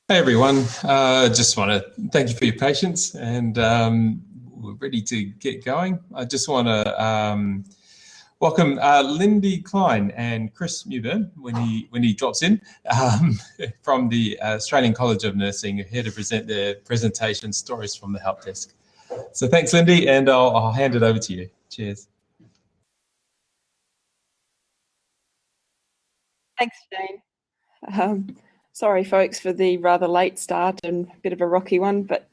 Hey everyone, just want to thank you for your patience and we're ready to get going. I just want to welcome Lindy Klein and Chris Mewburn when he drops in from the Australian College of Nursing, here to present their presentation, Stories from the Helpdesk. So thanks, Lindy, and I'll hand it over to you. Cheers. Thanks, Jane. Sorry, folks, for the rather late start and a bit of a rocky one, but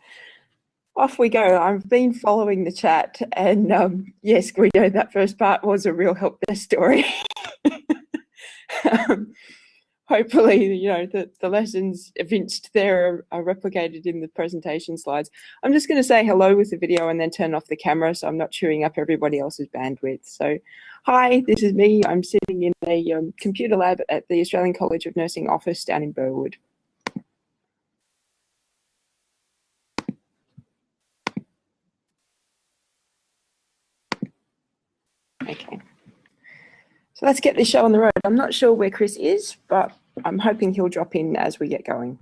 off we go. I've been following the chat, and yes, Guido, that first part was a real help desk story. Hopefully, the lessons evinced there are replicated in the presentation slides. I'm just going to say hello with the video and then turn off the camera so I'm not chewing up everybody else's bandwidth. So, hi, this is me. I'm sitting in a computer lab at the Australian College of Nursing office down in Burwood. Okay. So let's get this show on the road. I'm not sure where Chris is, but I'm hoping he'll drop in as we get going.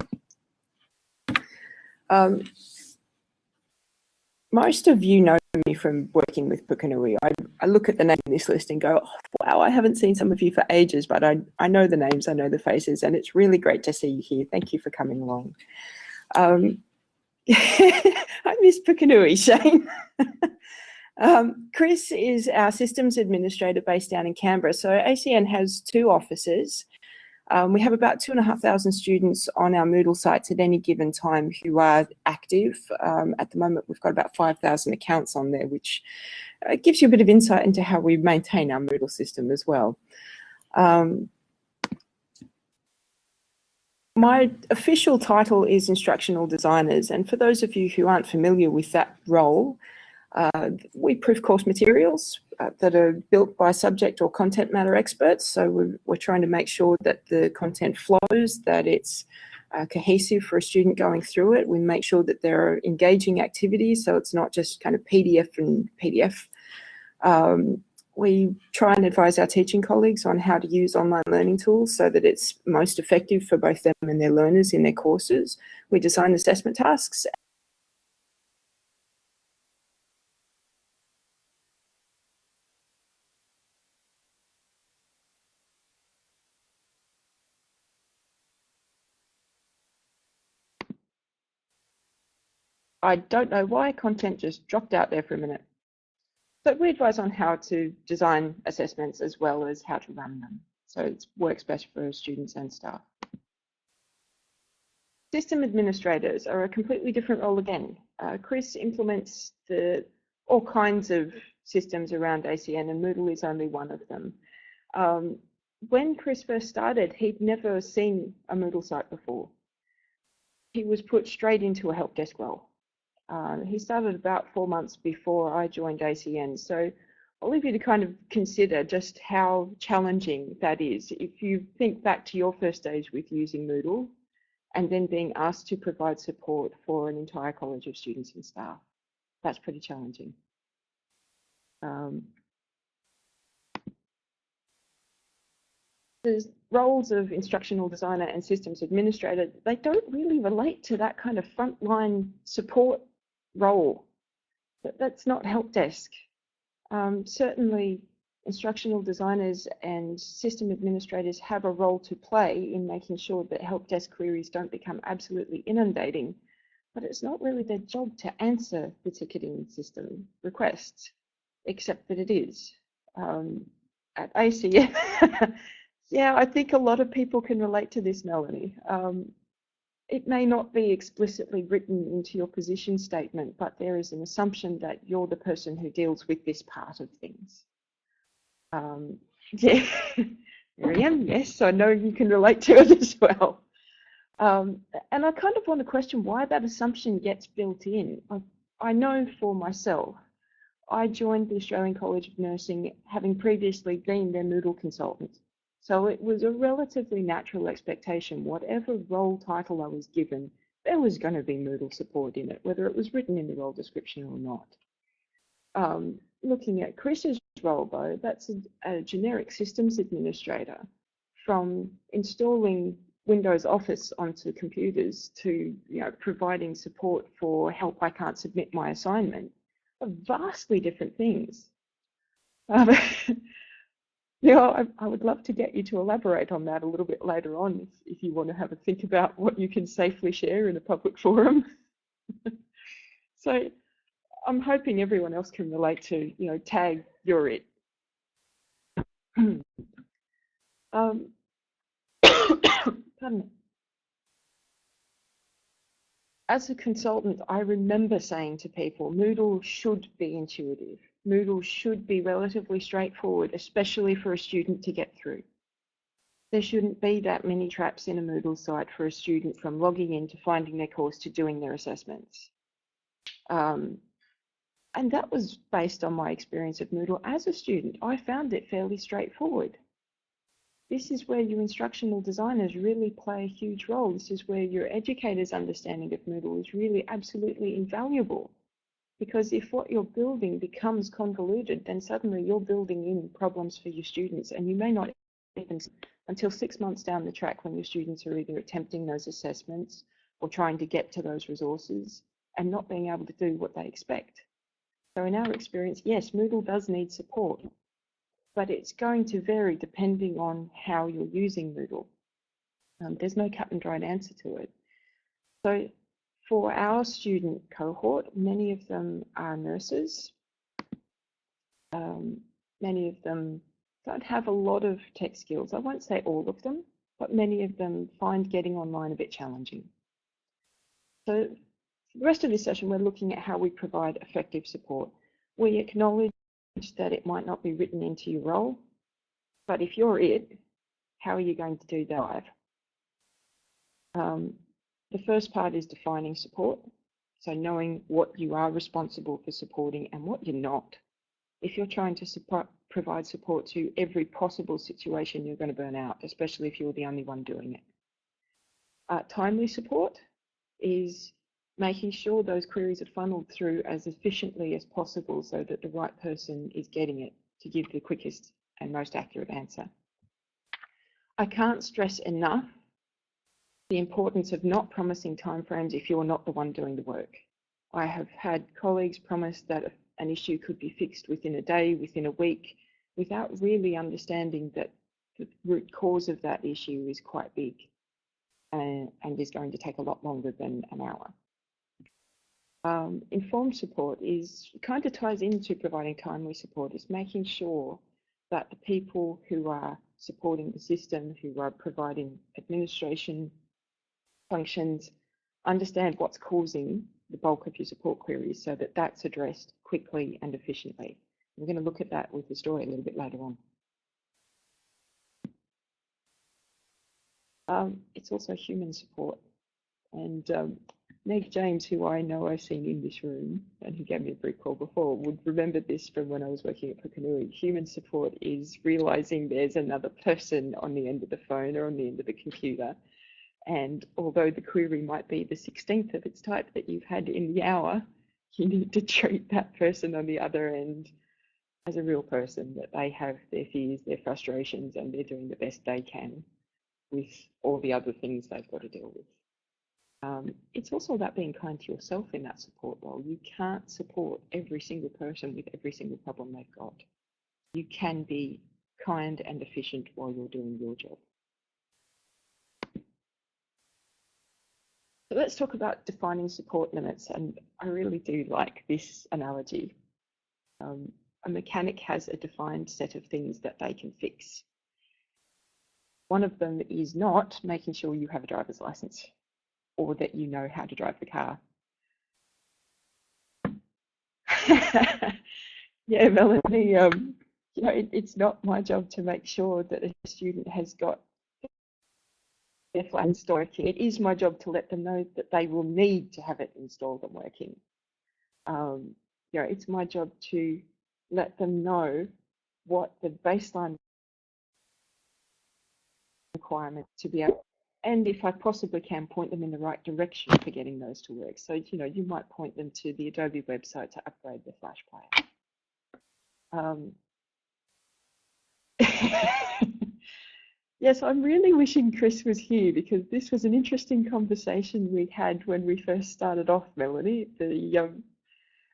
Most of you know me from working with Pukunui. I look at the name in this list and go, oh, wow, I haven't seen some of you for ages, but I know the names, I know the faces, and it's really great to see you here. Thank you for coming along. I miss Pukunui, Shane. Chris is our systems administrator based down in Canberra. So ACN has two offices. We have about 2,500 students on our Moodle sites at any given time who are active. At the moment, we've got about 5,000 accounts on there, which gives you a bit of insight into how we maintain our Moodle system as well. My official title is Instructional Designers, and for those of you who aren't familiar with that role, we proof course materials that are built by subject or content matter experts. So we're trying to make sure that the content flows, that it's cohesive for a student going through it. We make sure that there are engaging activities, so it's not just kind of PDF and PDF. We try and advise our teaching colleagues on how to use online learning tools so that it's most effective for both them and their learners in their courses. We design assessment tasks. I don't know why content just dropped out there for a minute. So we advise on how to design assessments as well as how to run them. So it works best for students and staff. System administrators are a completely different role again. Chris implements all kinds of systems around ACN, and Moodle is only one of them. When Chris first started, he'd never seen a Moodle site before. He was put straight into a help desk role. He started about 4 months before I joined ACN, so I'll leave you to kind of consider just how challenging that is. If you think back to your first days with using Moodle and then being asked to provide support for an entire college of students and staff, that's pretty challenging. The roles of instructional designer and systems administrator, they don't really relate to that kind of frontline support role. That's not help desk. Certainly, instructional designers and system administrators have a role to play in making sure that help desk queries don't become absolutely inundating, but it's not really their job to answer the ticketing system requests, except that it is. At ACN, yeah, I think a lot of people can relate to this, Melanie. It may not be explicitly written into your position statement, but there is an assumption that you're the person who deals with this part of things. Yeah, Miriam, yes, I know you can relate to it as well. And I kind of want to question why that assumption gets built in. I know for myself, I joined the Australian College of Nursing having previously been their Moodle consultant. So it was a relatively natural expectation, whatever role title I was given, there was going to be Moodle support in it, whether it was written in the role description or not. Looking at Chris's role, though, that's a generic systems administrator. From installing Windows Office onto computers to, providing support for help I can't submit my assignment are vastly different things. I would love to get you to elaborate on that a little bit later on if you want to have a think about what you can safely share in a public forum. So I'm hoping everyone else can relate to, tag you're it. Pardon me. As a consultant, I remember saying to people, Moodle should be intuitive. Moodle should be relatively straightforward, especially for a student to get through. There shouldn't be that many traps in a Moodle site for a student from logging in to finding their course to doing their assessments. And that was based on my experience of Moodle as a student. I found it fairly straightforward. This is where your instructional designers really play a huge role. This is where your educator's understanding of Moodle is really absolutely invaluable. Because if what you're building becomes convoluted, then suddenly you're building in problems for your students, and you may not even until 6 months down the track when your students are either attempting those assessments or trying to get to those resources and not being able to do what they expect. So in our experience, yes, Moodle does need support, but it's going to vary depending on how you're using Moodle. There's no cut and dried answer to it. So for our student cohort, many of them are nurses. Many of them don't have a lot of tech skills. I won't say all of them, but many of them find getting online a bit challenging. So for the rest of this session, we're looking at how we provide effective support. We acknowledge that it might not be written into your role, but if you're it, how are you going to do that? The first part is defining support. So knowing what you are responsible for supporting and what you're not. If you're trying to provide support to every possible situation, you're going to burn out, especially if you're the only one doing it. Timely support is making sure those queries are funneled through as efficiently as possible so that the right person is getting it to give the quickest and most accurate answer. I can't stress enough the importance of not promising timeframes if you're not the one doing the work. I have had colleagues promise that an issue could be fixed within a day, within a week, without really understanding that the root cause of that issue is quite big and is going to take a lot longer than an hour. Informed support kind of ties into providing timely support. It's making sure that the people who are supporting the system, who are providing administration functions, understand what's causing the bulk of your support queries so that that's addressed quickly and efficiently. We're going to look at that with the story a little bit later on. It's also human support. And Meg James, who I know I've seen in this room and who gave me a brief call before, would remember this from when I was working at Pukunui. Human support is realizing there's another person on the end of the phone or on the end of the computer. And although the query might be the 16th of its type that you've had in the hour, you need to treat that person on the other end as a real person, that they have their fears, their frustrations, and they're doing the best they can with all the other things they've got to deal with. It's also about being kind to yourself in that support role. You can't support every single person with every single problem they've got. You can be kind and efficient while you're doing your job. So let's talk about defining support limits, and I really do like this analogy. A mechanic has a defined set of things that they can fix. One of them is not making sure you have a driver's license or that you know how to drive the car. Yeah, Melanie, it's not my job to make sure that a student has got their flat installed. It is my job to let them know that they will need to have it installed and working. It's my job to let them know what the baseline requirement to be able, and if I possibly can, point them in the right direction for getting those to work. So, you might point them to the Adobe website to upgrade their Flash player. Yes, I'm really wishing Chris was here because this was an interesting conversation we had when we first started off, Melanie.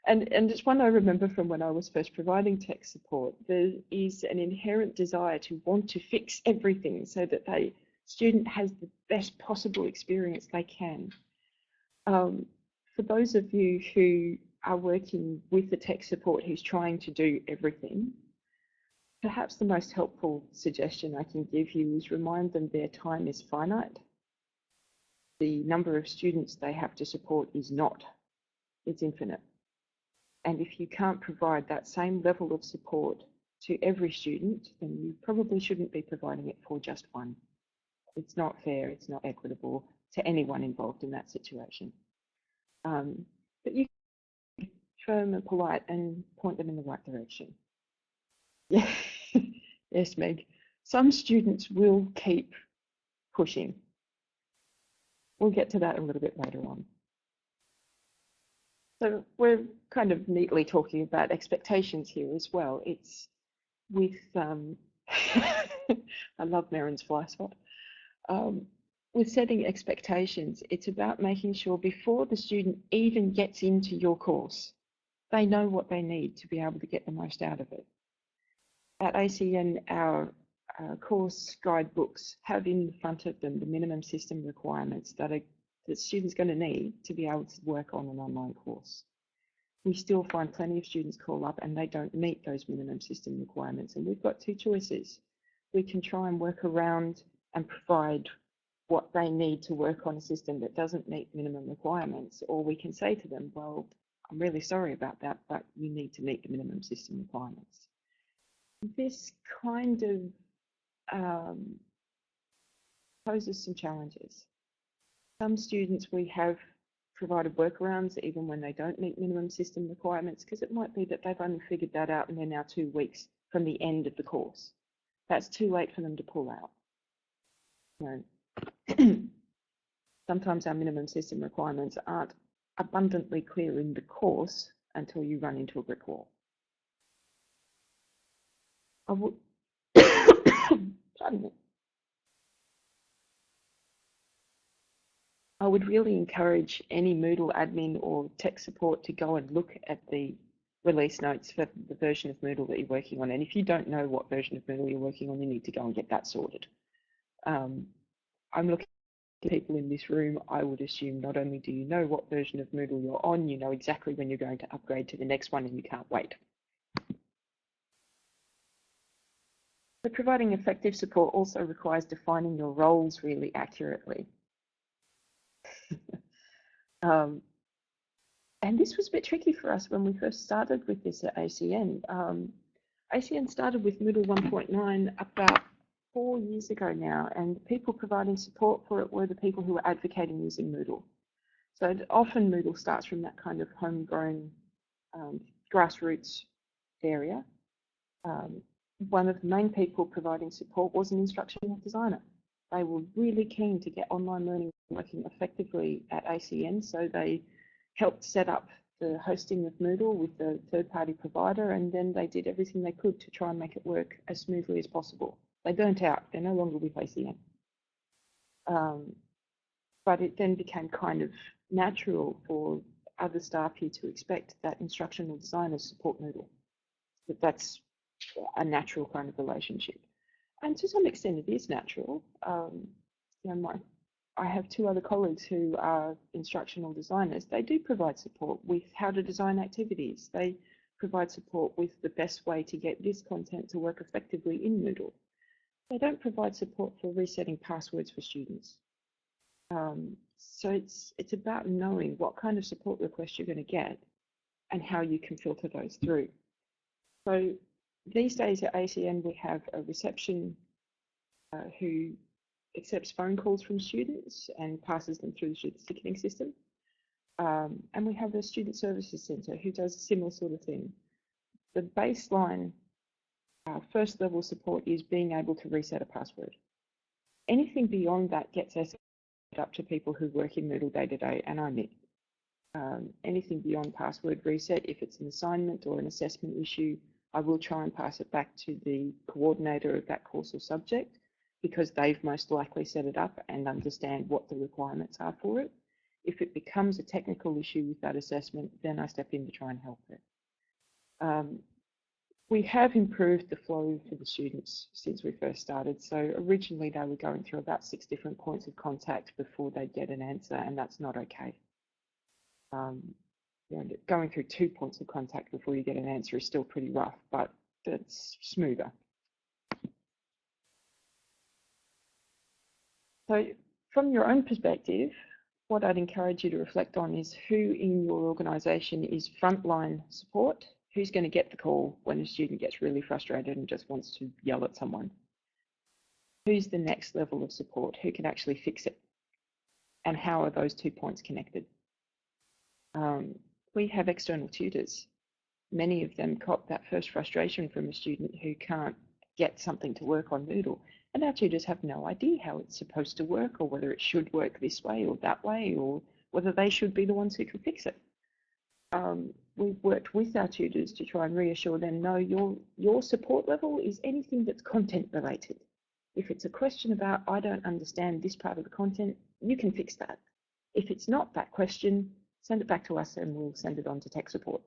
And it's one I remember from when I was first providing tech support. There is an inherent desire to want to fix everything so that the student has the best possible experience they can. For those of you who are working with the tech support who's trying to do everything, perhaps the most helpful suggestion I can give you is remind them their time is finite. The number of students they have to support is not, it's infinite. And if you can't provide that same level of support to every student, then you probably shouldn't be providing it for just one. It's not fair, it's not equitable to anyone involved in that situation. But you can be firm and polite and point them in the right direction. Yeah, yes, Meg. Some students will keep pushing. We'll get to that a little bit later on. So we're kind of neatly talking about expectations here as well. It's with, I love Marin's fly spot. With setting expectations, it's about making sure before the student even gets into your course, they know what they need to be able to get the most out of it. At ACN, our course guidebooks have in front of them the minimum system requirements that the student's going to need to be able to work on an online course. We still find plenty of students call up and they don't meet those minimum system requirements, and we've got two choices. We can try and work around and provide what they need to work on a system that doesn't meet minimum requirements, or we can say to them, well, I'm really sorry about that, but you need to meet the minimum system requirements. This kind of poses some challenges. Some students we have provided workarounds even when they don't meet minimum system requirements, because it might be that they've only figured that out and they're now 2 weeks from the end of the course. That's too late for them to pull out. You know, sometimes our minimum system requirements aren't abundantly clear in the course until you run into a brick wall. I would, pardon me. I would really encourage any Moodle admin or tech support to go and look at the release notes for the version of Moodle that you're working on. And if you don't know what version of Moodle you're working on, you need to go and get that sorted. I'm looking at people in this room. I would assume not only do you know what version of Moodle you're on, you know exactly when you're going to upgrade to the next one and you can't wait. But providing effective support also requires defining your roles really accurately. And this was a bit tricky for us when we first started with this at ACN. ACN started with Moodle 1.9 about 4 years ago now, and people providing support for it were the people who were advocating using Moodle. So often Moodle starts from that kind of homegrown grassroots area. One of the main people providing support was an instructional designer. They were really keen to get online learning working effectively at ACN, so they helped set up the hosting of Moodle with the third-party provider, and then they did everything they could to try and make it work as smoothly as possible. They burnt out. They're no longer with ACN. But it then became kind of natural for other staff here to expect that instructional designers support Moodle. That's a natural kind of relationship. And to some extent it is natural. You know, I have 2 other colleagues who are instructional designers. They do provide support with how to design activities. They provide support with the best way to get this content to work effectively in Moodle. They don't provide support for resetting passwords for students. So it's about knowing what kind of support requests you're going to get and how you can filter those through. So these days at ACN we have a reception who accepts phone calls from students and passes them through the student ticketing system. And we have a student services centre who does a similar sort of thing. The baseline first level support is being able to reset a password. Anything beyond that gets us up to people who work in Moodle day to day, and I admit anything beyond password reset, if it's an assignment or an assessment issue, I will try and pass it back to the coordinator of that course or subject. because they've most likely set it up and understand what the requirements are for it. If it becomes a technical issue with that assessment, then I step in to try and help it. We have improved the flow for the students since we first started. So originally they were going through about 6 different points of contact before they'd get an answer, and that's not okay. Going through 2 points of contact before you get an answer is still pretty rough, but it's smoother. So from your own perspective, what I'd encourage you to reflect on is who in your organisation is frontline support, who's going to get the call when a student gets really frustrated and just wants to yell at someone. Who's the next level of support, who can actually fix it, and how are those 2 points connected? We have external tutors. Many of them cop that first frustration from a student who can't get something to work on Moodle, and our tutors have no idea how it's supposed to work, or whether it should work this way or that way, or whether they should be the ones who can fix it. We've worked with our tutors to try and reassure them, no, your support level is anything that's content related. If it's a question about, I don't understand this part of the content, you can fix that. If it's not that question, send it back to us and we'll send it on to tech support.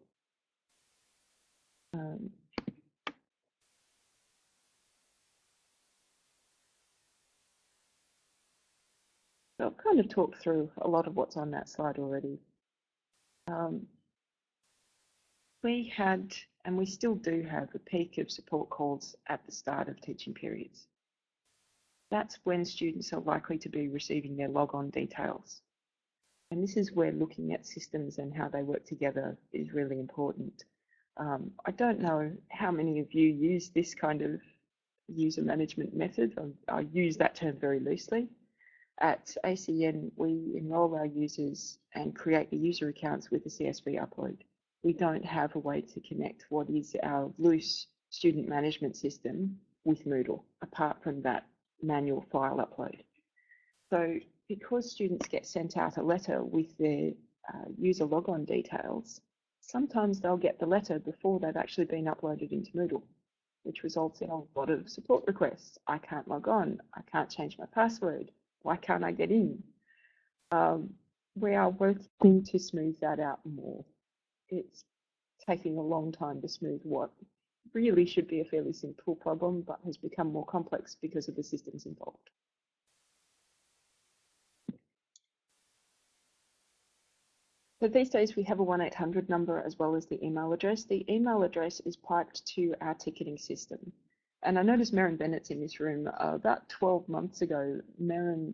So I've kind of talked through a lot of what's on that slide already. We had, and we still do have, a peak of support calls at the start of teaching periods. That's when students are likely to be receiving their logon details. And this is where looking at systems and how they work together is really important. I don't know how many of you use this kind of user management method. I use that term very loosely. At ACN, we enroll our users and create the user accounts with the CSV upload. We don't have a way to connect what is our loose student management system with Moodle, apart from that manual file upload. So because students get sent out a letter with their user logon details, sometimes they'll get the letter before they've actually been uploaded into Moodle, which results in a lot of support requests. I can't log on, I can't change my password, why can't I get in? We are working to smooth that out more. It's taking a long time to smooth what really should be a fairly simple problem, but has become more complex because of the systems involved. So these days we have a 1-800 number as well as the email address. The email address is piped to our ticketing system. And I noticed Merrin Bennett's in this room. About 12 months ago, Merrin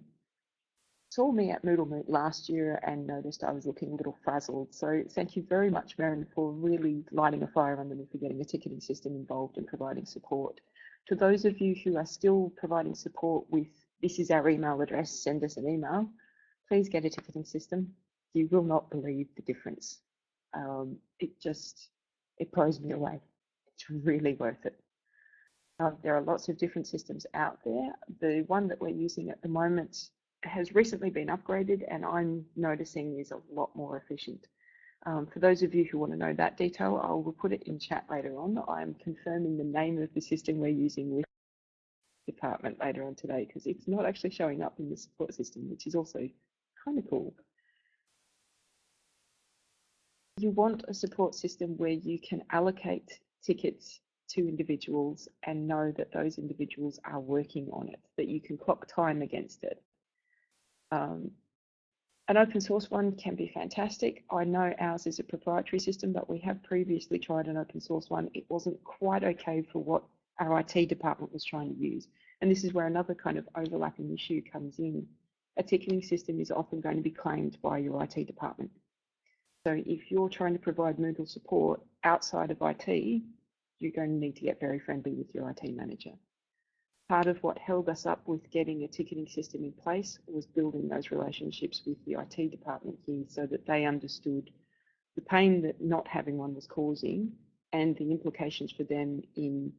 saw me at Moodle Moot last year and noticed I was looking a little frazzled. So thank you very much, Merrin, for really lighting a fire under me for getting a ticketing system involved and providing support. To those of you who are still providing support with, this is our email address, send us an email, please get a ticketing system. You will not believe the difference. It blows me away. It's really worth it. There are lots of different systems out there. The one that we're using at the moment has recently been upgraded and I'm noticing is a lot more efficient. For those of you who want to know that detail, I will put it in chat later on. I'm confirming the name of the system we're using with the department later on today because it's not actually showing up in the support system, which is also kind of cool. You want a support system where you can allocate tickets to individuals and know that those individuals are working on it, that you can clock time against it. An open source one can be fantastic. I know ours is a proprietary system, but we have previously tried an open source one. It wasn't quite okay for what our IT department was trying to use. And this is where another kind of overlapping issue comes in. A ticketing system is often going to be claimed by your IT department. So if you're trying to provide Moodle support outside of IT, you're going to need to get very friendly with your IT manager. Part of what held us up with getting a ticketing system in place was building those relationships with the IT department here so that they understood the pain that not having one was causing and the implications for them in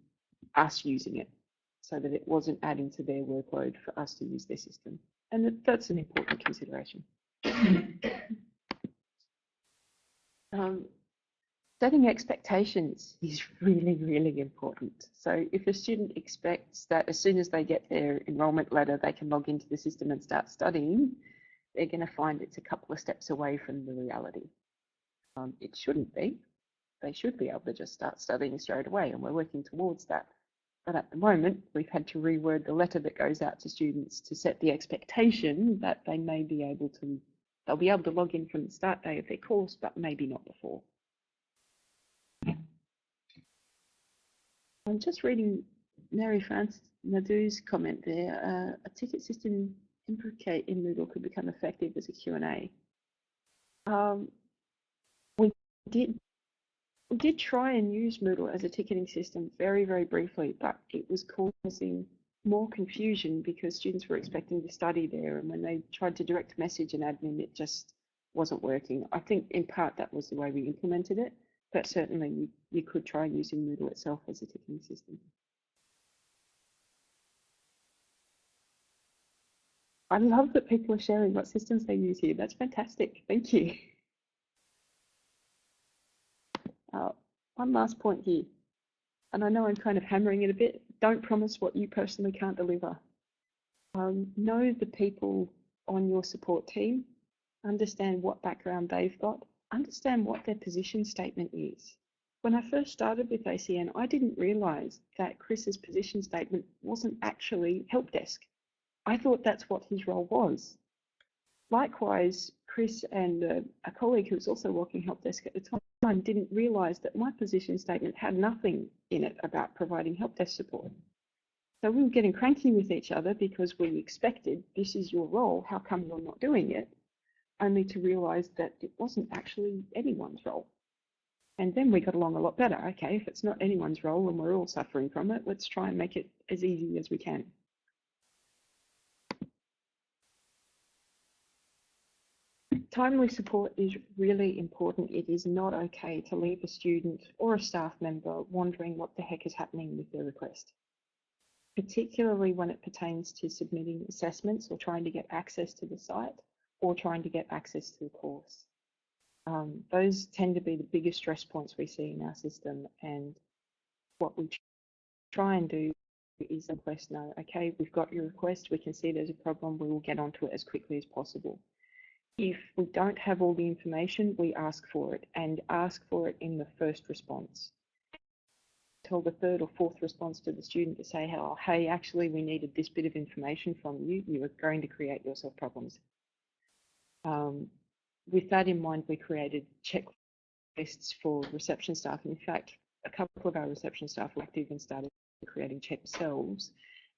us using it so that it wasn't adding to their workload for us to use their system. And that's an important consideration. Setting expectations is really, really important. So if a student expects that as soon as they get their enrolment letter, they can log into the system and start studying, they're going to find it's a couple of steps away from the reality. It shouldn't be. They should be able to just start studying straight away, and we're working towards that. But at the moment, we've had to reword the letter that goes out to students to set the expectation that they may be able to, they'll be able to log in from the start day of their course, but maybe not before. I'm just reading Mary France Nadu's comment there. A ticket system implicate in Moodle could become effective as a Q&A. We did try and use Moodle as a ticketing system very, very briefly, but it was causing more confusion because students were expecting to study there, and when they tried to direct message an admin, it just wasn't working. I think in part that was the way we implemented it, but certainly you could try using Moodle itself as a ticketing system. I love that people are sharing what systems they use here. That's fantastic. Thank you. One last point here, and I know I'm kind of hammering it a bit. Don't promise what you personally can't deliver. Know the people on your support team, understand what background they've got, understand what their position statement is. When I first started with ACN, I didn't realise that Chris's position statement wasn't actually Helpdesk. I thought that's what his role was. Likewise, Chris and a colleague who was also working Helpdesk at the time didn't realise that my position statement had nothing in it about providing Helpdesk support. So we were getting cranky with each other because we expected, this is your role, how come you're not doing it? Only to realise that it wasn't actually anyone's role. And then we got along a lot better. Okay, if it's not anyone's role and we're all suffering from it, let's try and make it as easy as we can. Timely support is really important. It is not okay to leave a student or a staff member wondering what the heck is happening with their request, particularly when it pertains to submitting assessments or trying to get access to the site or trying to get access to the course. Those tend to be the biggest stress points we see in our system, and what we try and do is request no, okay, we've got your request, we can see there's a problem, we will get onto it as quickly as possible. If we don't have all the information, we ask for it, and ask for it in the first response. Tell the third or fourth response to the student to say, oh, hey, actually, we needed this bit of information from you. You are going to create yourself problems. With that in mind, we created checklists for reception staff. And in fact, a couple of our reception staff were active and started creating checks themselves,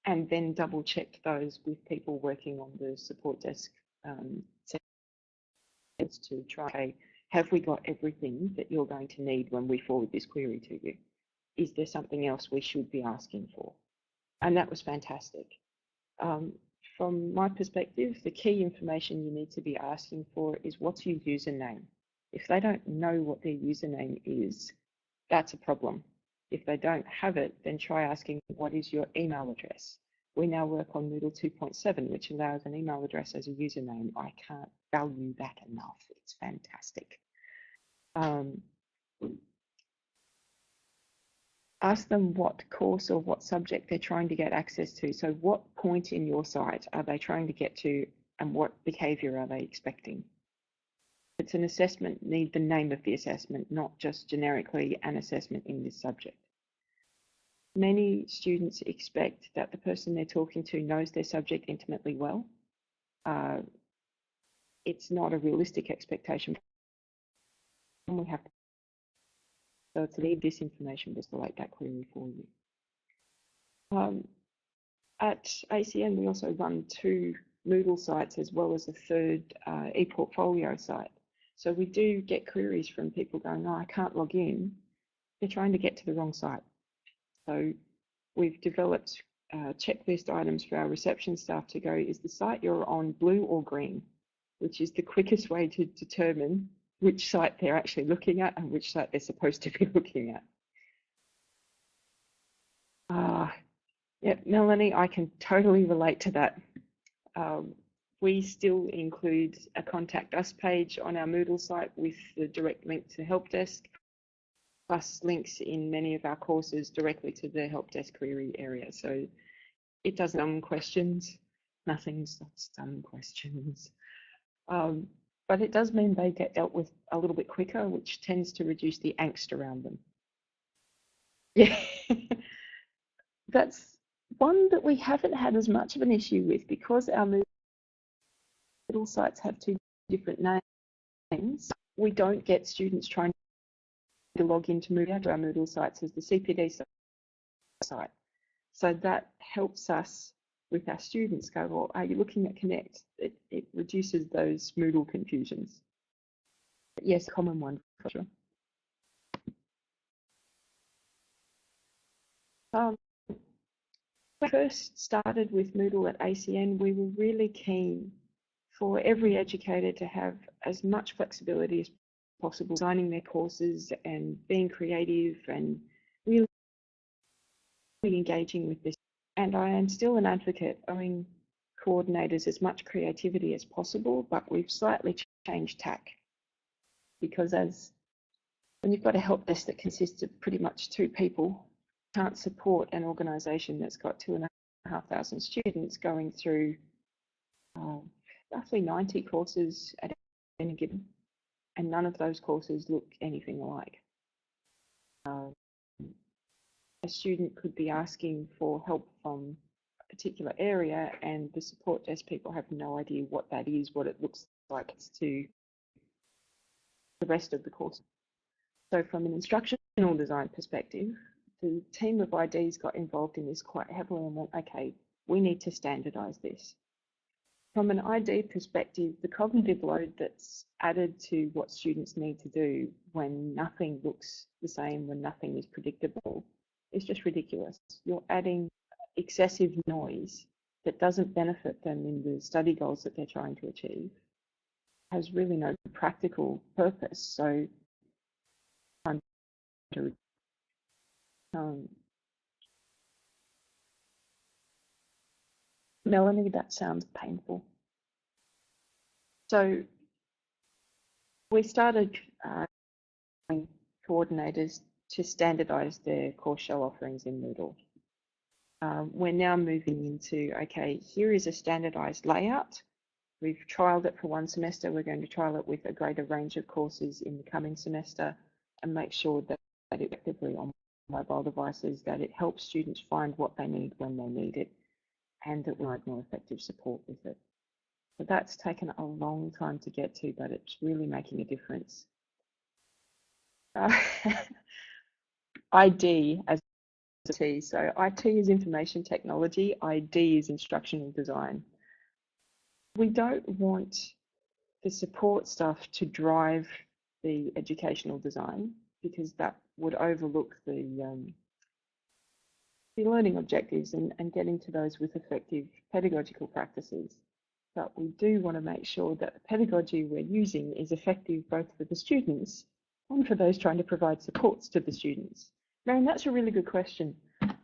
and then double checked those with people working on the support desk to try, have we got everything that you're going to need when we forward this query to you? Is there something else we should be asking for? And that was fantastic. From my perspective, the key information you need to be asking for is what's your username. If they don't know what their username is, that's a problem. If they don't have it, then try asking what is your email address. We now work on Moodle 2.7, which allows an email address as a username. I can't value that enough. It's fantastic. Ask them what course or what subject they're trying to get access to. So what point in your site are they trying to get to, and what behaviour are they expecting? If it's an assessment, need the name of the assessment, not just generically an assessment in this subject. Many students expect that the person they're talking to knows their subject intimately well. It's not a realistic expectation. We have to, so to leave this information, just select that query for you. At ACN, we also run 2 Moodle sites as well as a third ePortfolio site. So we do get queries from people going, oh, I can't log in. They're trying to get to the wrong site. So we've developed checklist items for our reception staff to go, is the site you're on blue or green? Which is the quickest way to determine which site they're actually looking at and which site they're supposed to be looking at. Yeah, Melanie, I can totally relate to that. We still include a contact us page on our Moodle site with the direct link to Helpdesk. plus links in many of our courses directly to the Helpdesk query area. So it does dumb questions. Nothing stops dumb questions. But it does mean they get dealt with a little bit quicker, which tends to reduce the angst around them. Yeah, that's one that we haven't had as much of an issue with because our Moodle sites have two different names. We don't get students trying to log into Moodle to our Moodle sites as the CPD site. So that helps us with our students go, well, are you looking at Connect? It reduces those Moodle confusions. But yes, a common one for sure. When I first started with Moodle at ACN, we were really keen for every educator to have as much flexibility as possible, designing their courses and being creative and really engaging with this. And I am still an advocate owing coordinators as much creativity as possible, but we've slightly changed tack because when you've got a help desk that consists of pretty much 2 people, you can't support an organisation that's got 2,500 students going through roughly 90 courses at any given, and none of those courses look anything alike. A student could be asking for help from a particular area and the support desk people have no idea what that is, what it looks like to the rest of the course. So from an instructional design perspective, the team of IDs got involved in this quite heavily and went, okay, we need to standardise this. From an ID perspective, the cognitive load that's added to what students need to do when nothing looks the same, when nothing is predictable, is just ridiculous. You're adding excessive noise that doesn't benefit them in the study goals that they're trying to achieve. It has really no practical purpose. So Melanie, that sounds painful. So we started coordinators to standardise their course shell offerings in Moodle. We're now moving into, okay, here is a standardised layout. We've trialled it for 1 semester. We're going to trial it with a greater range of courses in the coming semester and make sure that it's effectively on mobile devices, that it helps students find what they need when they need it, and that we have more effective support with it. So that's taken a long time to get to, but it's really making a difference. ID as IT. So IT is information technology, ID is instructional design. We don't want the support stuff to drive the educational design because that would overlook the learning objectives and getting to those with effective pedagogical practices. But we do want to make sure that the pedagogy we're using is effective both for the students and for those trying to provide supports to the students. Marion, that's a really good question.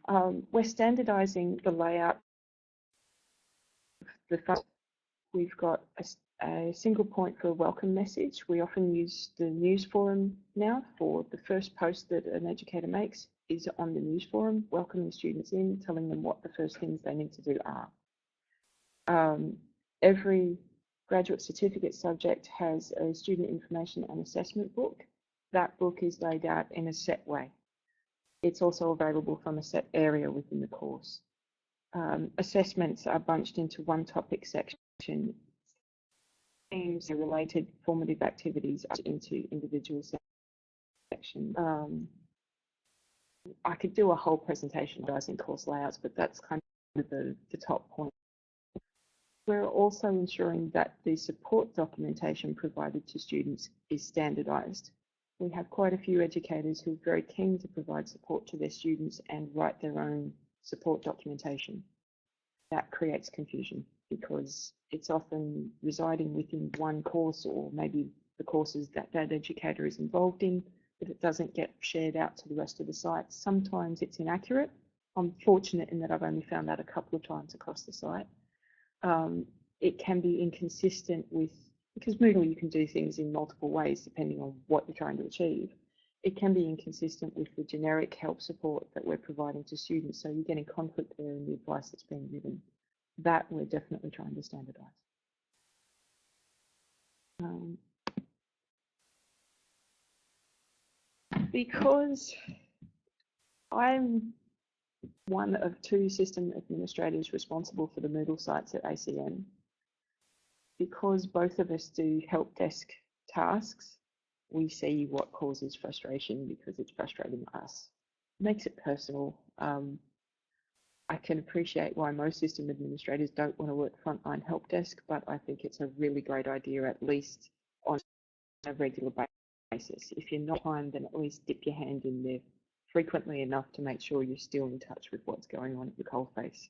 We're standardising the layout. We've got a single point for a welcome message. We often use the news forum now for the first post that an educator makes is on the news forum, welcoming students in, telling them what the first things they need to do are. Every graduate certificate subject has a student information and assessment book. That book is laid out in a set way. It's also available from a set area within the course. Assessments are bunched into one topic section. Themes and related formative activities into individual sections. I could do a whole presentation in course layouts, but that's kind of the top point. We're also ensuring that the support documentation provided to students is standardised. We have quite a few educators who are very keen to provide support to their students and write their own support documentation. That creates confusion because it's often residing within one course or maybe the courses that that educator is involved in, but it doesn't get shared out to the rest of the site. Sometimes it's inaccurate. I'm fortunate in that I've only found that a couple of times across the site. It can be inconsistent with, because Moodle you can do things in multiple ways depending on what you're trying to achieve. it can be inconsistent with the generic help support that we're providing to students. So you're getting conflict there in the advice that's being given. That we're definitely trying to standardise. Because I'm one of 2 system administrators responsible for the Moodle sites at ACN, because both of us do help desk tasks, we see what causes frustration because it's frustrating us. It makes it personal. I can appreciate why most system administrators don't want to work frontline help desk, but I think it's a really great idea, at least on a regular basis. If you're not time, then at least dip your hand in there frequently enough to make sure you're still in touch with what's going on at the coalface.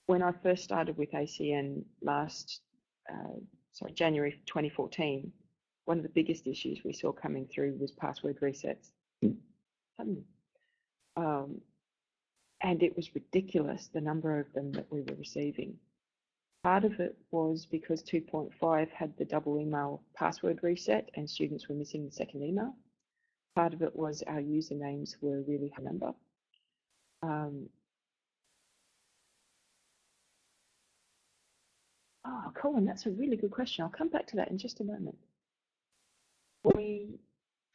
When I first started with ACN January 2014, one of the biggest issues we saw coming through was password resets. And it was ridiculous, the number of them that we were receiving. Part of it was because 2.5 had the double email password reset and students were missing the second email. Part of it was our usernames were really high number. Oh, Colin, that's a really good question. I'll come back to that in just a moment. We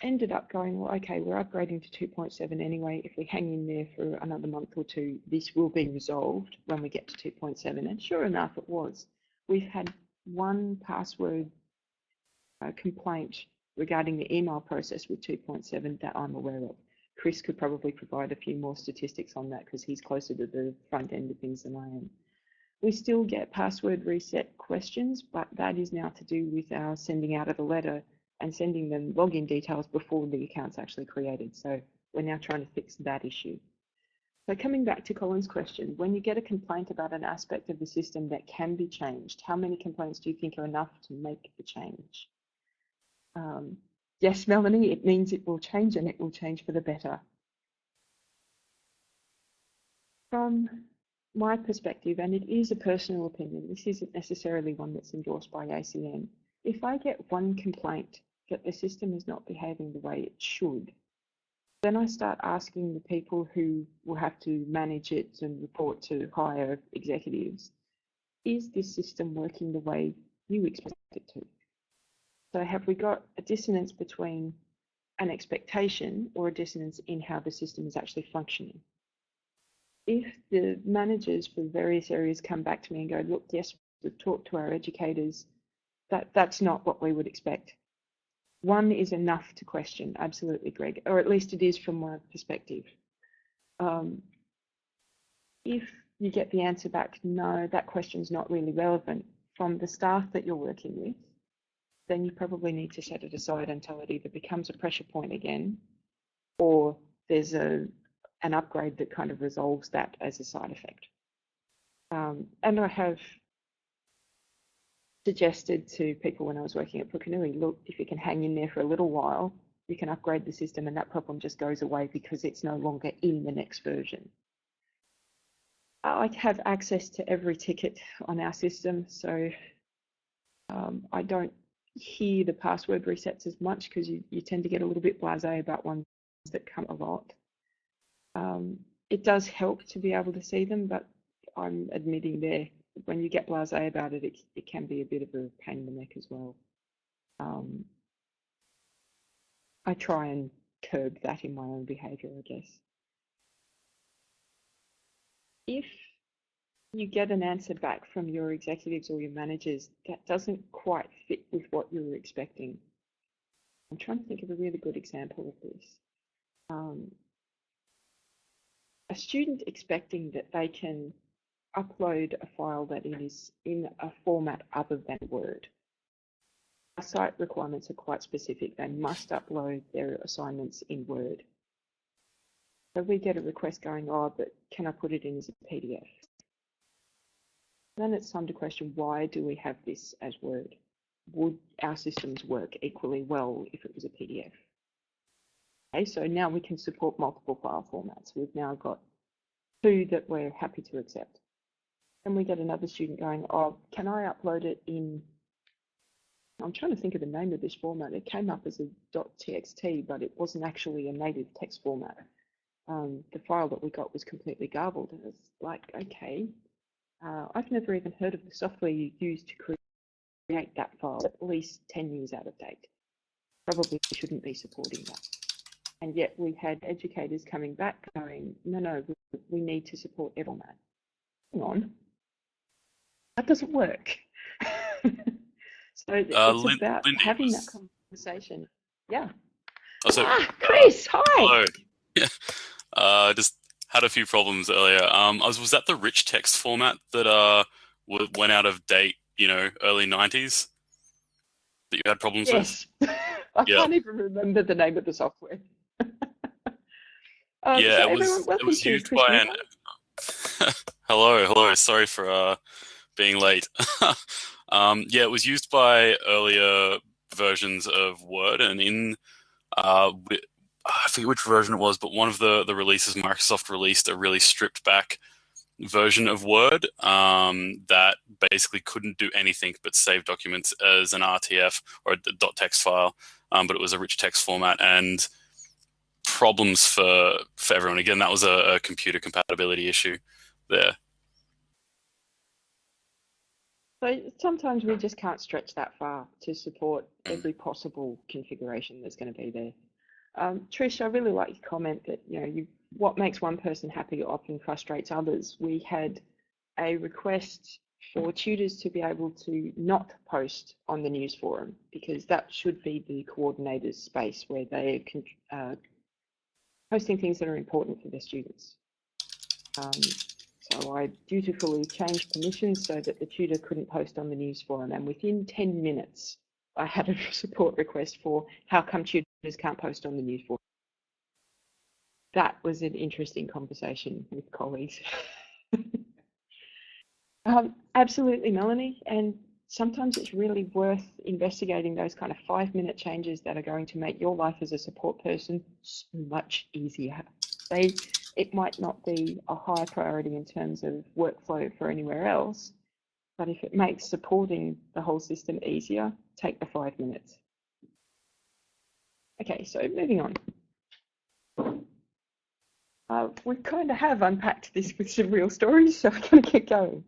ended up going, well, okay, we're upgrading to 2.7 anyway. If we hang in there for another month or 2, this will be resolved when we get to 2.7. And sure enough, it was. We've had one password complaint regarding the email process with 2.7 that I'm aware of. Chris could probably provide a few more statistics on that because he's closer to the front end of things than I am. We still get password reset questions, but that is now to do with our sending out of the letter and sending them login details before the account's actually created. So we're now trying to fix that issue. So coming back to Colin's question, when you get a complaint about an aspect of the system that can be changed, how many complaints do you think are enough to make the change? Yes, Melanie, it means it will change, and it will change for the better. From my perspective, and it is a personal opinion, this isn't necessarily one that's endorsed by ACN. If I get one complaint that the system is not behaving the way it should, then I start asking the people who will have to manage it and report to higher executives, is this system working the way you expect it to? So have we got a dissonance between an expectation or a dissonance in how the system is actually functioning? If the managers for various areas come back to me and go, look, yes, we've talked to our educators, that's not what we would expect. One is enough to question, absolutely, Greg, or at least it is from my perspective. If you get the answer back, no, that question's not really relevant from the staff that you're working with, then you probably need to set it aside until it either becomes a pressure point again, or there's an upgrade that kind of resolves that as a side effect. And I have suggested to people when I was working at Pukunui, look, if you can hang in there for a little while, you can upgrade the system and that problem just goes away because it's no longer in the next version. I have access to every ticket on our system, so I don't hear the password resets as much because you tend to get a little bit blasé about ones that come a lot. It does help to be able to see them, but I'm admitting there, when you get blasé about it, it can be a bit of a pain in the neck as well. I try and curb that in my own behaviour, I guess. If you get an answer back from your executives or your managers that doesn't quite fit with what you were expecting, I'm trying to think of a really good example of this. A student expecting that they can upload a file that is in a format other than Word. Our site requirements are quite specific. They must upload their assignments in Word. So we get a request going, oh, but can I put it in as a PDF? Then it's time to question, why do we have this as Word? Would our systems work equally well if it was a PDF? Okay, so now we can support multiple file formats. We've now got 2 that we're happy to accept. And we get another student going, oh, can I upload it in I'm trying to think of the name of this format. It came up as a .txt, but it wasn't actually a native text format. The file that we got was completely garbled, and it's like, okay, I've never even heard of the software you use to create that file. At least 10 years out of date. Probably shouldn't be supporting that. And yet we had educators coming back going, no, we need to support every format. Hang on, that doesn't work. So it's about Lindy having that conversation. Yeah. Chris, hi. Hello. Yeah. Just had a few problems earlier. Was that the rich text format that went out of date, early 90s that you had problems with? Yes. I can't even remember the name of the software. So everyone, welcome to Chris Mewburn. Hello. Sorry for being late. It was used by earlier versions of Word, and in I forget which version it was, but one of the releases, Microsoft released a really stripped back version of Word that basically couldn't do anything but save documents as an RTF or a .text file, but it was a rich text format, and problems for everyone. Again, that was a computer compatibility issue there. So sometimes we just can't stretch that far to support every possible configuration that's going to be there. Trish, I really like your comment that what makes one person happy often frustrates others. We had a request for tutors to be able to not post on the news forum, because that should be the coordinator's space where they can posting things that are important for their students. So I dutifully changed permissions so that the tutor couldn't post on the news forum, and within 10 minutes I had a support request for how come tutors can't post on the news forum. That was an interesting conversation with colleagues. Absolutely, Melanie, and sometimes it's really worth investigating those kind of 5-minute changes that are going to make your life as a support person so much easier. It might not be a high priority in terms of workflow for anywhere else, but if it makes supporting the whole system easier, take the 5 minutes. Okay, so moving on. We kind of have unpacked this with some real stories, so we're going to get going.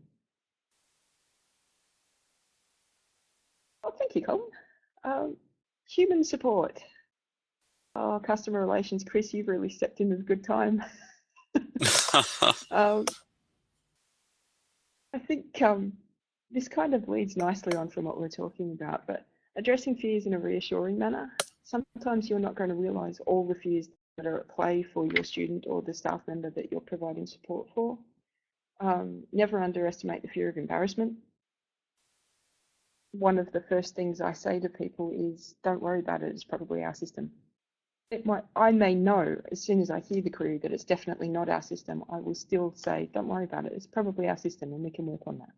Oh, thank you, Colin. Human support. Oh, customer relations. Chris, you've really stepped in at a good time. I think this kind of leads nicely on from what we're talking about, but addressing fears in a reassuring manner. Sometimes you're not going to realise all the fears that are at play for your student or the staff member that you're providing support for. Never underestimate the fear of embarrassment. One of the first things I say to people is, don't worry about it, it's probably our system. I may know as soon as I hear the query that it's definitely not our system. I will still say, don't worry about it, it's probably our system and we can work on that.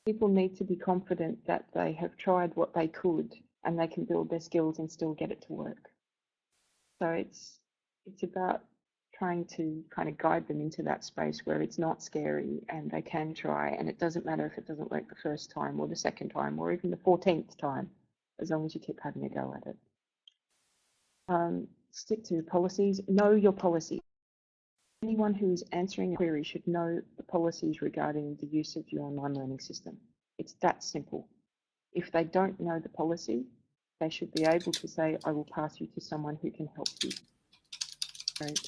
People need to be confident that they have tried what they could and they can build their skills and still get it to work. So it's about trying to kind of guide them into that space where it's not scary and they can try, and it doesn't matter if it doesn't work the first time or the second time or even the 14th time, as long as you keep having a go at it. Stick to policies, know your policy. Anyone who is answering a query should know the policies regarding the use of your online learning system. It's that simple. If they don't know the policy, they should be able to say, I will pass you to someone who can help you. Right.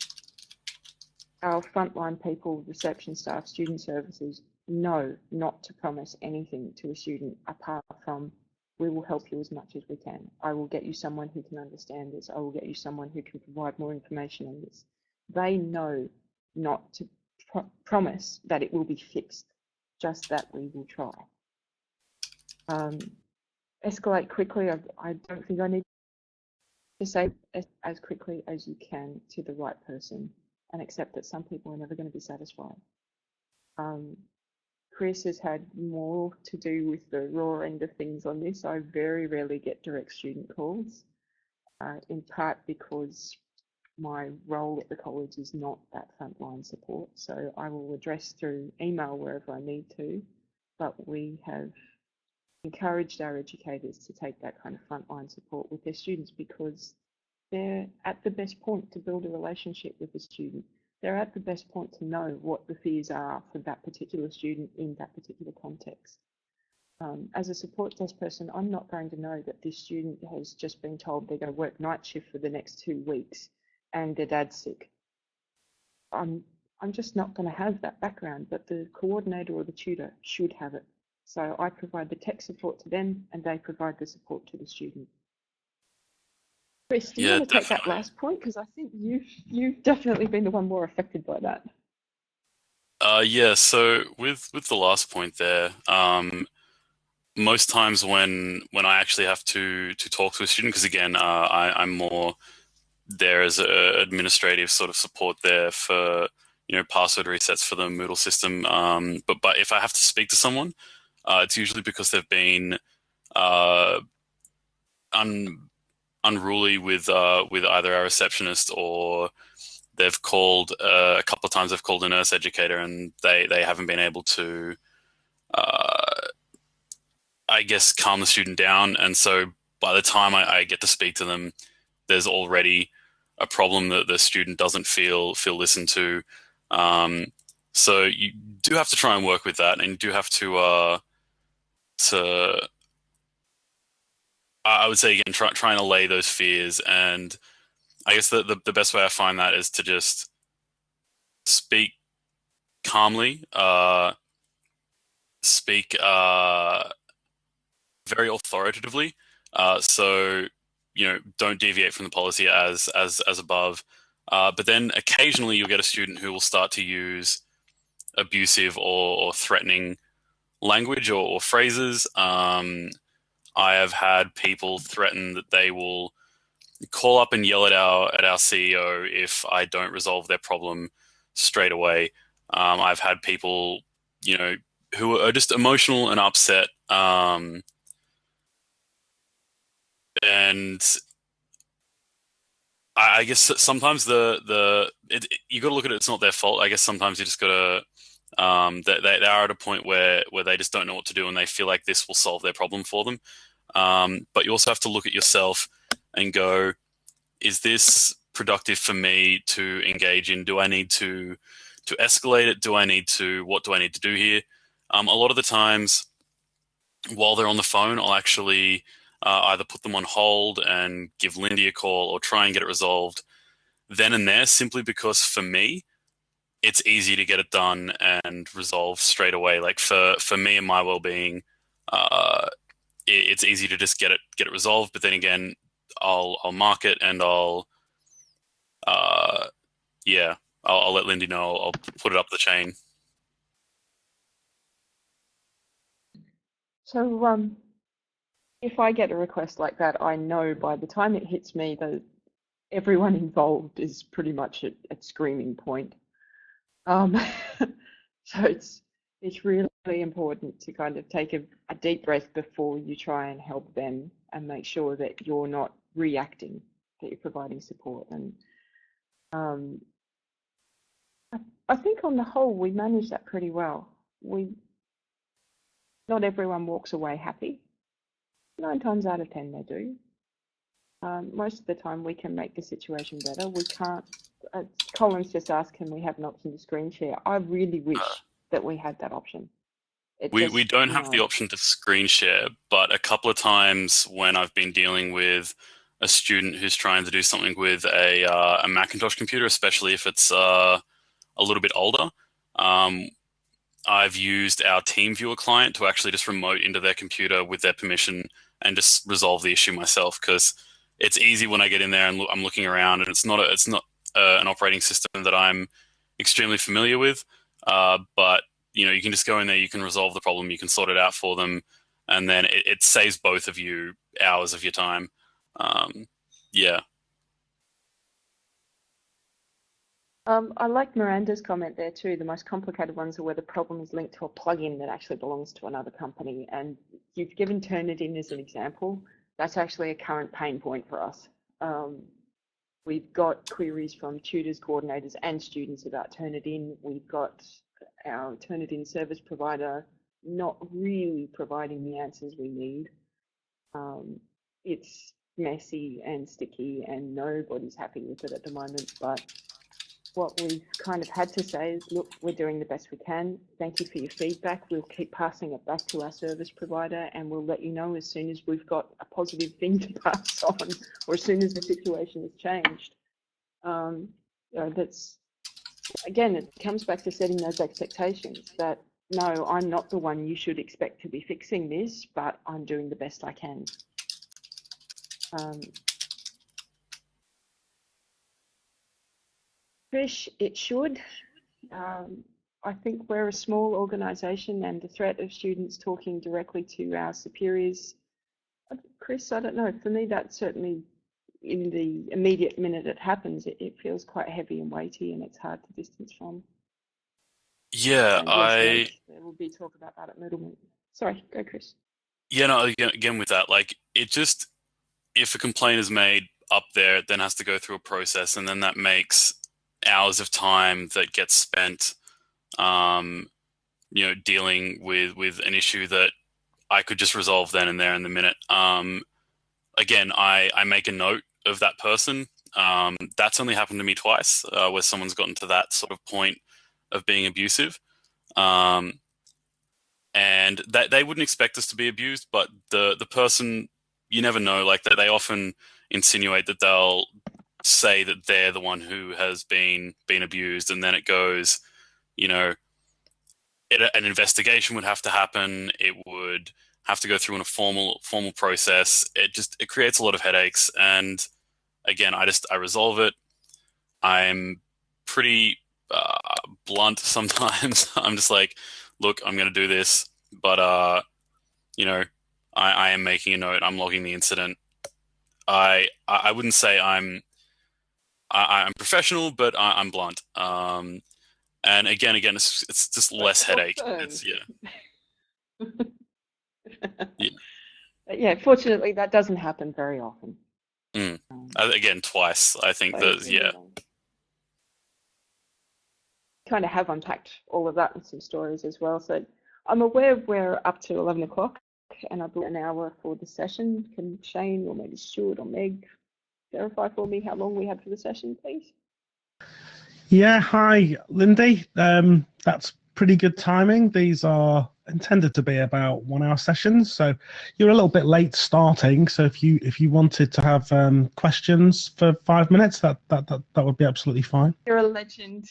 Our frontline people, reception staff, student services, know not to promise anything to a student apart from, we will help you as much as we can. I will get you someone who can understand this. I will get you someone who can provide more information on this. They know not to promise that it will be fixed, just that we will try. Escalate quickly. I don't think I need to say as quickly as you can to the right person, and accept that some people are never going to be satisfied. Chris has had more to do with the raw end of things on this. I very rarely get direct student calls, in part because my role at the college is not that frontline support. So I will address through email wherever I need to, but we have encouraged our educators to take that kind of frontline support with their students, because they're at the best point to build a relationship with the student. They're at the best point to know what the fears are for that particular student in that particular context. As a support desk person, I'm not going to know that this student has just been told they're going to work night shift for the next 2 weeks and their dad's sick. I'm just not going to have that background, but the coordinator or the tutor should have it. So I provide the tech support to them and they provide the support to the student. Chris, do you want to take that last point? Because I think you've definitely been the one more affected by that. Yeah, so with the last point there, most times when I actually have to talk to a student, because again, I'm more there as a administrative sort of support there for, you know, password resets for the Moodle system. But if I have to speak to someone, it's usually because they've been unruly with either our receptionist, or they've called a couple of times. They've called a nurse educator and they haven't been able to, I guess, calm the student down. And so by the time I get to speak to them, there's already a problem that the student doesn't feel listened to. So you do have to try and work with that, and you do have to I would say again, trying to allay those fears. And I guess the best way I find that is to just speak calmly, speak very authoritatively. So, you know, don't deviate from the policy as above. But then occasionally you'll get a student who will start to use abusive or threatening language or phrases. I have had people threaten that they will call up and yell at our CEO if I don't resolve their problem straight away. I've had people, you know, who are just emotional and upset. And I guess sometimes you got to look at it. It's not their fault. I guess sometimes you just got to. They are at a point where they just don't know what to do, and they feel like this will solve their problem for them. But you also have to look at yourself and go, is this productive for me to engage in? Do I need to escalate it? What do I need to do here? A lot of the times, while they're on the phone, I'll actually either put them on hold and give Lindy a call, or try and get it resolved then and there, simply because for me, it's easy to get it done and resolve straight away. Like for me and my well-being, it's easy to just get it resolved. But then again, I'll mark it and I'll let Lindy know. I'll put it up the chain. So if I get a request like that, I know by the time it hits me that everyone involved is pretty much at screaming point. So it's really important to kind of take a deep breath before you try and help them, and make sure that you're not reacting, that you're providing support. And I think on the whole we manage that pretty well. Not everyone walks away happy. 9 times out of 10 they do. Most of the time we can make the situation better. We can't. Colin's just asked, can we have an option to screen share? I really wish that we had that option. We don't have the option to screen share, but a couple of times when I've been dealing with a student who's trying to do something with a Macintosh computer, especially if it's a little bit older, I've used our TeamViewer client to actually just remote into their computer with their permission and just resolve the issue myself, because it's easy when I get in there and I'm looking around, and it's not an operating system that I'm extremely familiar with. But you know, you can just go in there, you can resolve the problem, you can sort it out for them, and then it saves both of you hours of your time. Yeah. I like Miranda's comment there too. The most complicated ones are where the problem is linked to a plugin that actually belongs to another company. And you've given Turnitin as an example. That's actually a current pain point for us. We've got queries from tutors, coordinators, and students about Turnitin. We've got our Turnitin service provider not really providing the answers we need. It's messy and sticky and nobody's happy with it at the moment, but what we've kind of had to say is, look, we're doing the best we can. Thank you for your feedback. We'll keep passing it back to our service provider, and we'll let you know as soon as we've got a positive thing to pass on, or as soon as the situation has changed. That's, again, it comes back to setting those expectations that, no, I'm not the one you should expect to be fixing this, but I'm doing the best I can. Trish, it should. I think we're a small organisation, and the threat of students talking directly to our superiors, Chris, I don't know, for me that's certainly, in the immediate minute it happens, it feels quite heavy and weighty, and it's hard to distance from. Yeah, yes, there will be talk about that at Moodle. Sorry, go Chris. Yeah, no, again with that, like, it just, if a complaint is made up there, it then has to go through a process, and then that makes hours of time that gets spent, dealing with an issue that I could just resolve then and there in the minute. Again, I make a note of that person. That's only happened to me twice, where someone's gotten to that sort of point of being abusive. And that they wouldn't expect us to be abused, but the person, you never know, like, that they often insinuate that they'll say that they're the one who has been abused, and then it goes, an investigation would have to happen. It would have to go through in a formal process. It creates a lot of headaches. And again, I resolve it. I'm pretty blunt sometimes. I'm just like, look, I'm going to do this, but I am making a note. I'm logging the incident. I wouldn't say I'm professional, but I'm blunt. And again, it's just less headache. It's, yeah. Yeah. Yeah, fortunately, that doesn't happen very often. Again, twice. I think that, yeah. Kind of have unpacked all of that in some stories as well. So I'm aware we're up to 11 o'clock, and I've got an hour for the session. Can Shane or maybe Stuart or Meg verify for me how long we have for the session, please? Yeah, hi, Lindy. That's pretty good timing. These are intended to be about 1 hour sessions, so you're a little bit late starting. So if you wanted to have questions for 5 minutes, that would be absolutely fine. You're a legend.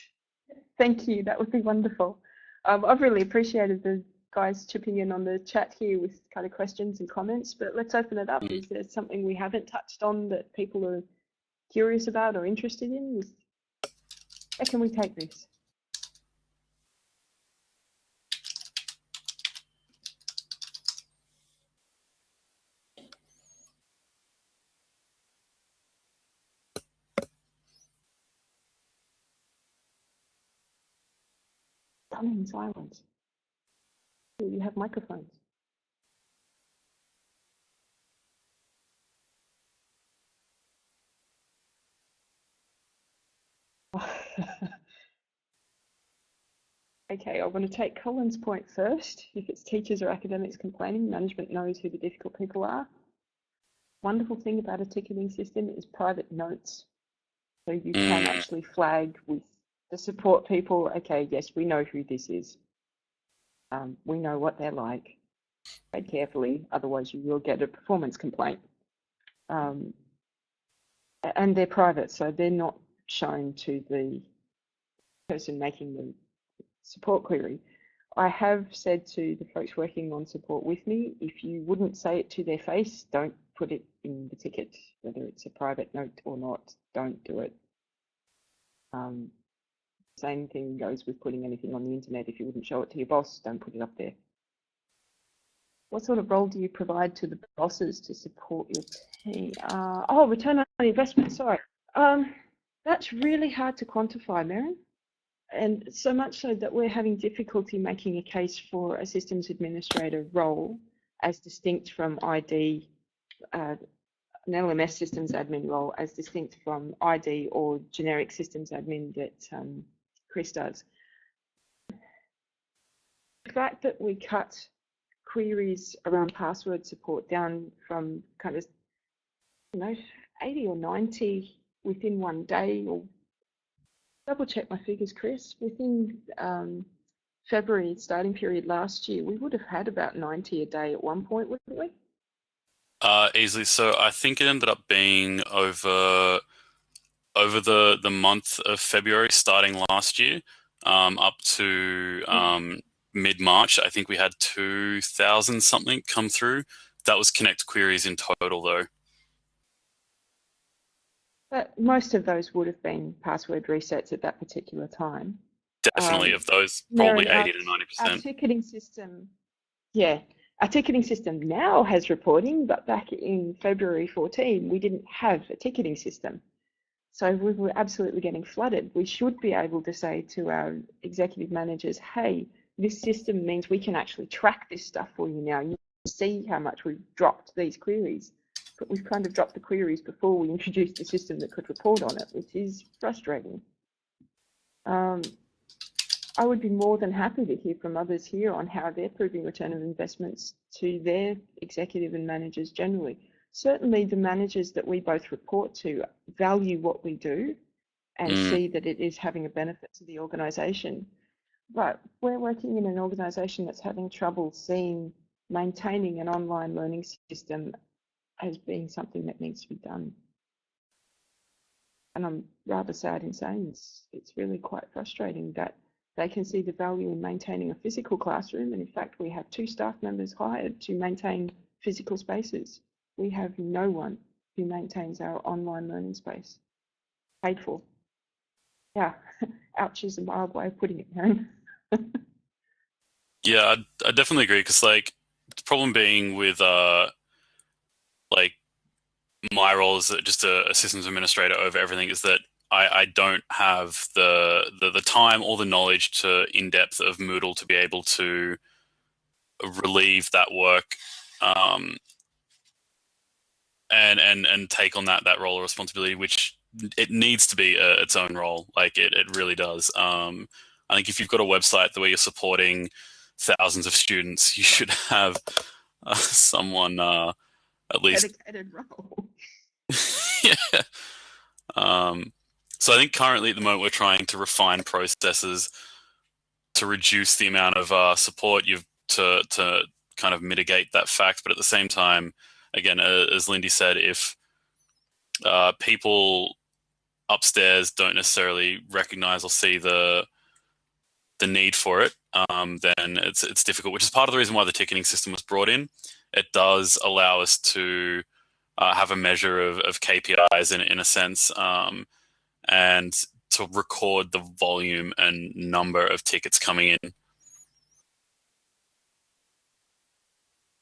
Thank you. That would be wonderful. I've really appreciated the guys chipping in on the chat here with kind of questions and comments, but let's open it up. Is there something we haven't touched on that people are curious about or interested in? How can we take this? Stunning silence. Do you have microphones? Okay, I want to take Colin's point first. If it's teachers or academics complaining, management knows who the difficult people are. Wonderful thing about a ticketing system is private notes. So you can actually flag with the support people, okay, yes, we know who this is. We know what they're like. Tread carefully, otherwise you will get a performance complaint. And they're private, so they're not shown to the person making the support query. I have said to the folks working on support with me, if you wouldn't say it to their face, don't put it in the ticket, whether it's a private note or not, don't do it. Same thing goes with putting anything on the internet. If you wouldn't show it to your boss, don't put it up there. What sort of role do you provide to the bosses to support your team? Return on investment, sorry. That's really hard to quantify, Maren. And so much so that we're having difficulty making a case for a systems administrator role as distinct from ID, an LMS systems admin role as distinct from ID or generic systems admin that Chris does. The fact that we cut queries around password support down from kind of, 80 or 90 within one day, or double check my figures, Chris, within February starting period last year, we would have had about 90 a day at one point, wouldn't we? Easily. So I think it ended up being over the month of February, starting last year, up to mid-March. I think we had 2,000 something come through. That was Connect queries in total, though. But most of those would have been password resets at that particular time. Definitely, of those, probably 80 to 90%. Our ticketing system, our ticketing system now has reporting, but back in February 14, we didn't have a ticketing system. So we were absolutely getting flooded. We should be able to say to our executive managers, hey, this system means we can actually track this stuff for you now. You can see how much we've dropped these queries. But we've kind of dropped the queries before we introduced the system that could report on it, which is frustrating. I would be more than happy to hear from others here on how they're proving return of investments to their executive and managers generally. Certainly the managers that we both report to value what we do and see that it is having a benefit to the organisation. But we're working in an organisation that's having trouble seeing maintaining an online learning system as being something that needs to be done. And I'm rather sad in saying this. It's really quite frustrating that they can see the value in maintaining a physical classroom. And in fact, we have 2 staff members hired to maintain physical spaces. We have no one who maintains our online learning space. Paid for. Yeah, ouch is a mild way of putting it, Aaron. Yeah, I definitely agree, because the problem being with my role as just a systems administrator over everything is that I don't have the time or the knowledge to in-depth of Moodle to be able to relieve that work and take on that role of responsibility, which it needs to be its own role. It really does. I think if you've got a website the way you're supporting thousands of students, you should have someone at least dedicated role. yeah. So I think currently at the moment we're trying to refine processes to reduce the amount of support to kind of mitigate that fact. But at the same time, again, as Lindy said, if people upstairs don't necessarily recognize or see the need for it, then it's difficult, which is part of the reason why the ticketing system was brought in. It does allow us to have a measure of KPIs in a sense, and to record the volume and number of tickets coming in.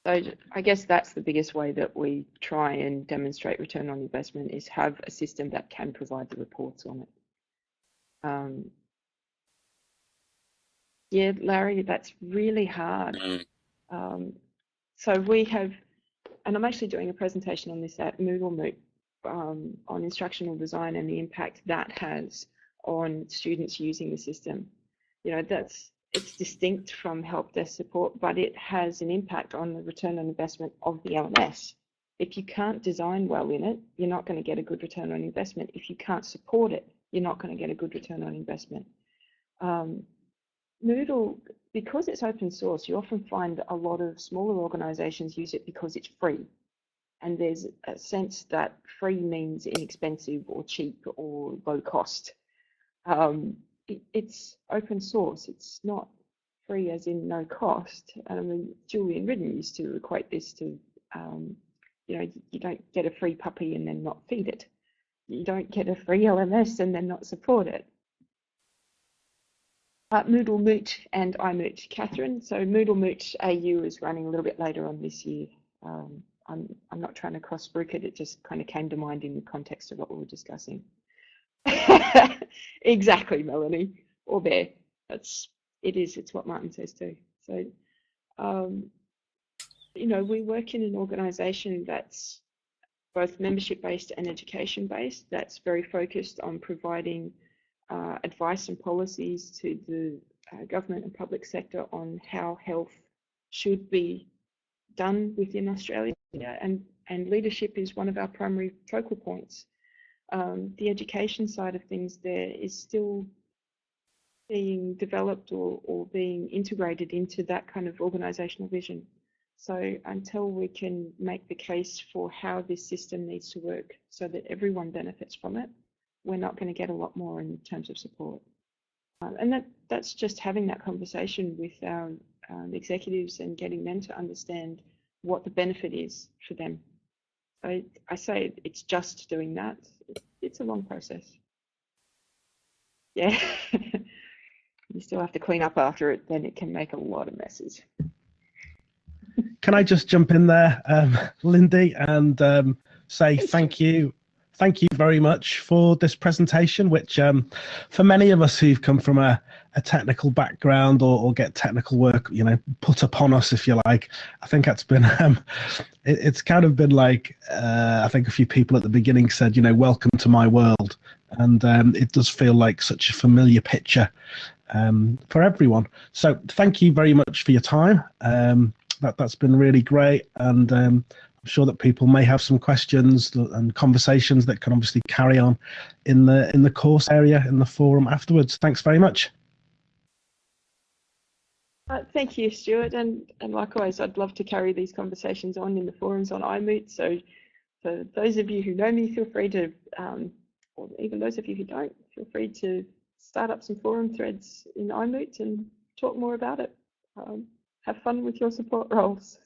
So I guess that's the biggest way that we try and demonstrate return on investment, is have a system that can provide the reports on it. Yeah, Larry, that's really hard. So we have, and I'm actually doing a presentation on this at Moodle on instructional design and the impact that has on students using the system. It's distinct from Helpdesk support, but it has an impact on the return on investment of the LMS. If you can't design well in it, you're not going to get a good return on investment. If you can't support it, you're not going to get a good return on investment. Moodle, because it's open source, you often find a lot of smaller organizations use it because it's free. And there's a sense that free means inexpensive or cheap or low cost. It's open source. It's not free as in no cost. I mean, Julian Ridden used to equate this to, you don't get a free puppy and then not feed it. You don't get a free LMS and then not support it. Moodle Moot and iMoot, Catherine. So Moodle Moot AU is running a little bit later on this year. I'm not trying to cross-brook it. It just kind of came to mind in the context of what we were discussing. Exactly, Melanie, or Bear. It's what Martin says too. So, we work in an organisation that's both membership-based and education-based. That's very focused on providing advice and policies to the government and public sector on how health should be done within Australia, and leadership is one of our primary focal points. The education side of things there is still being developed or being integrated into that kind of organisational vision. So until we can make the case for how this system needs to work so that everyone benefits from it, we're not going to get a lot more in terms of support. And that's just having that conversation with our executives and getting them to understand what the benefit is for them. I say it's just doing that. It's a long process. Yeah. You still have to clean up after it, then it can make a lot of messes. Can I just jump in there, Lindy, and say thank you. Thank you very much for this presentation, which for many of us who've come from a technical background or get technical work, put upon us, if you like, I think that's been, it's kind of been like, I think a few people at the beginning said, welcome to my world. And it does feel like such a familiar picture for everyone. So thank you very much for your time. That's been really great. And I'm sure that people may have some questions and conversations that can obviously carry on in the course area, in the forum afterwards. Thanks very much. Thank you, Stuart, and likewise, I'd love to carry these conversations on in the forums on iMoot. So for those of you who know me, feel free to, or even those of you who don't, feel free to start up some forum threads in iMoot and talk more about it. Have fun with your support roles.